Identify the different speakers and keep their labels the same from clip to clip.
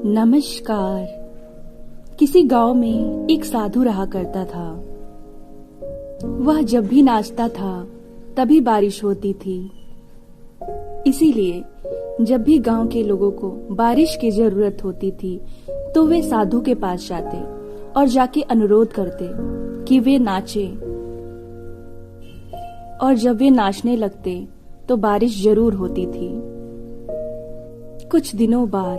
Speaker 1: नमस्कार। किसी गांव में एक साधु रहा करता था। वह जब भी नाचता था तभी बारिश होती थी। इसीलिए जब भी गांव के लोगों को बारिश की जरूरत होती थी तो वे साधु के पास जाते और जाके अनुरोध करते कि वे नाचे। और जब वे नाचने लगते तो बारिश जरूर होती थी। कुछ दिनों बाद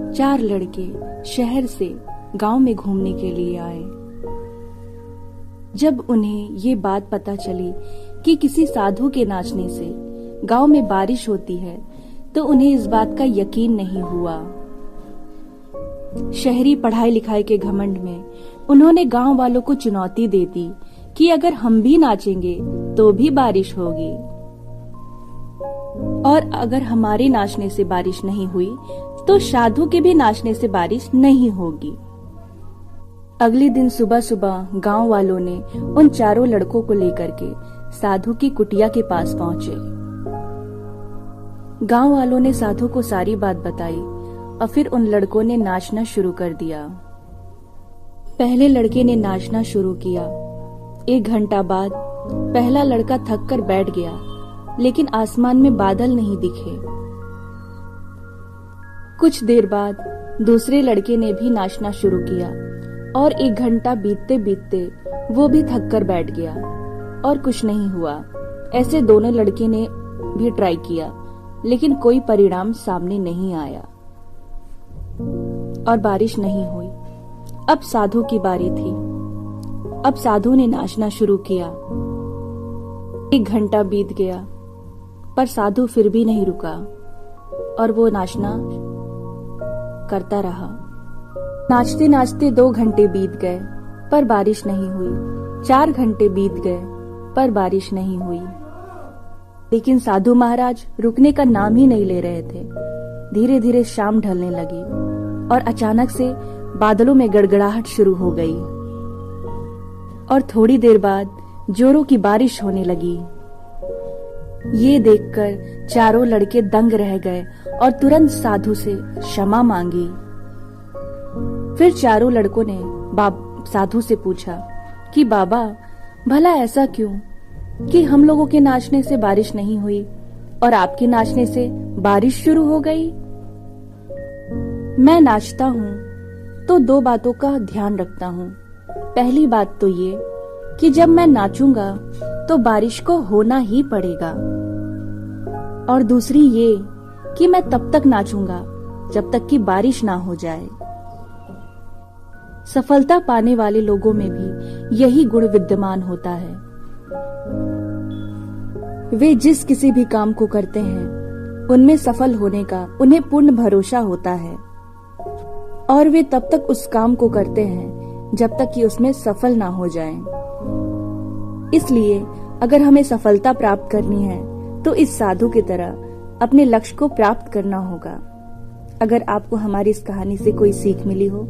Speaker 1: 4 लड़के शहर से गांव में घूमने के लिए आए। जब उन्हें ये बात पता चली कि किसी साधु के नाचने से गांव में बारिश होती है तो उन्हें इस बात का यकीन नहीं हुआ। शहरी पढ़ाई लिखाई के घमंड में उन्होंने गांव वालों को चुनौती दे दी कि अगर हम भी नाचेंगे तो भी बारिश होगी, और अगर हमारे नाचने से बारिश नहीं हुई तो साधु के भी नाचने से बारिश नहीं होगी। अगले दिन सुबह सुबह गांव वालों ने उन चारों लड़कों को लेकर के साधु की कुटिया के पास पहुंचे। गांव वालों ने साधु को सारी बात बताई और फिर उन लड़कों ने नाचना शुरू कर दिया। पहले लड़के ने नाचना शुरू किया। 1 घंटा बाद पहला लड़का थक कर बैठ गया, लेकिन आसमान में बादल नहीं दिखे। कुछ देर बाद दूसरे लड़के ने भी नाचना शुरू किया और 1 घंटा बीतते बीतते वो भी थक कर बैठ गया और कुछ नहीं हुआ। ऐसे दोनों लड़के ने भी ट्राई किया, लेकिन कोई परिणाम सामने नहीं आया और बारिश नहीं हुई। अब साधु की बारी थी। अब साधु ने नाचना शुरू किया। 1 घंटा बीत गया पर साधु फिर भी नहीं रुका और वो नाचना करता रहा। नाचते नाचते 2 घंटे बीत गए पर बारिश नहीं हुई। 4 घंटे बीत गए पर बारिश नहीं हुई। लेकिन साधु महाराज रुकने का नाम ही नहीं ले रहे थे। धीरे धीरे शाम ढलने लगी और अचानक से बादलों में गड़गड़ाहट शुरू हो गई और थोड़ी देर बाद जोरों की बारिश होने लगी। ये देखकर चारों लड़के दंग रह गए और तुरंत साधु से क्षमा मांगी। फिर चारों लड़कों ने साधु से पूछा कि बाबा, भला ऐसा क्यों कि हम लोगों के नाचने से बारिश नहीं हुई और आपके नाचने से बारिश शुरू हो गई? मैं नाचता हूँ तो 2 बातों का ध्यान रखता हूँ। पहली बात तो ये कि जब मैं नाचूंगा तो बारिश को होना ही पड़ेगा, और दूसरी ये कि मैं तब तक नाचूंगा जब तक कि बारिश ना हो जाए। सफलता पाने वाले लोगों में भी यही गुण विद्यमान होता है। वे जिस किसी भी काम को करते हैं उनमें सफल होने का उन्हें पूर्ण भरोसा होता है, और वे तब तक उस काम को करते हैं जब तक कि उसमें सफल ना हो जाएं। इसलिए अगर हमें सफलता प्राप्त करनी है तो इस साधु की तरह अपने लक्ष्य को प्राप्त करना होगा। अगर आपको हमारी इस कहानी से कोई सीख मिली हो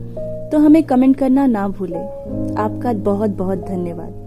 Speaker 1: तो हमें कमेंट करना ना भूलें। आपका बहुत बहुत धन्यवाद।